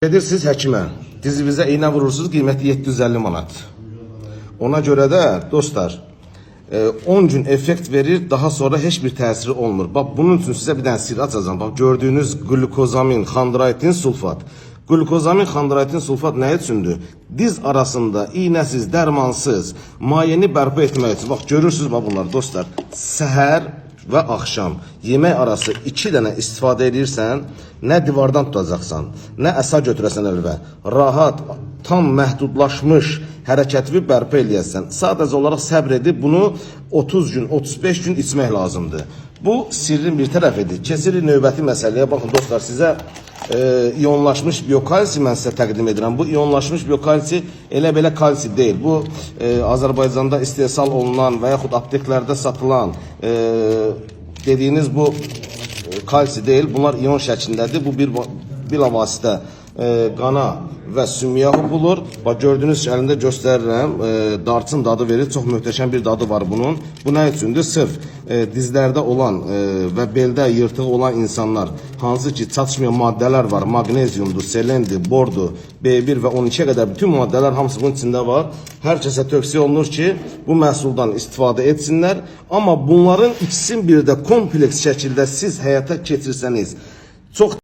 Gedirsiniz həkimə, dizimizə iğnə vurursunuz, qiyməti 750 manat. Ona görə də dostlar, 10 gün effekt verir, daha sonra heç bir təsiri olmur. Bax, bunun üçün sizə bir dənə sir açacağım. Bax, gördüyünüz glukozamin, xandraitin, sulfat. Glukozamin, xandraitin, sulfat nə üçündür? Diz arasında iğnəsiz, dərmansız, mayeni bərpa etmək üçün. Bax, görürsünüz bax bunlar dostlar. Səhər və axşam yemək arası 2 dənə istifadə edirsən, nə divardan tutacaqsan, nə əsa götürəsən əlvə, rahat, tam məhdudlaşmış hərəkətini bərpa eləyəsən. Sadəcə olaraq səbr edib bunu 30 gün, 35 gün içmək lazımdır. Bu sirrin bir tərəfidir. Keçirik növbəti məsələyə. Baxın dostlar, sizə iyonlaşmış biokalsi mən sizə təqdim edirəm. Bu iyonlaşmış biokalsi elə belə kalsi deyil. Bu Azərbaycanda istehsal olunan və yaxud apteklərdə satılan dediyiniz bu kalsi deyil. Bunlar iyon şəklindədir. Bu bilavasitə qana və sümüyə hopulur. Bax, gördüyünüz əlində göstərirəm. Darçın dadı verir. Çox möhtəşəm bir dadı var bunun. Bu nə üçündür? Sırf dizlərdə olan və beldə yırtığı olan insanlar, hansı ki çatışmayan maddələr var, magneziumdur, selendir, bordur, B1 və 12-yə qədər bütün maddələr hamısı bunun içində var. Hər kəsə tövsiyə olunur ki, bu məhsuldan istifadə etsinlər. Amma bunların ikisini bir də kompleks şəkildə siz həyata keçirsəniz, çox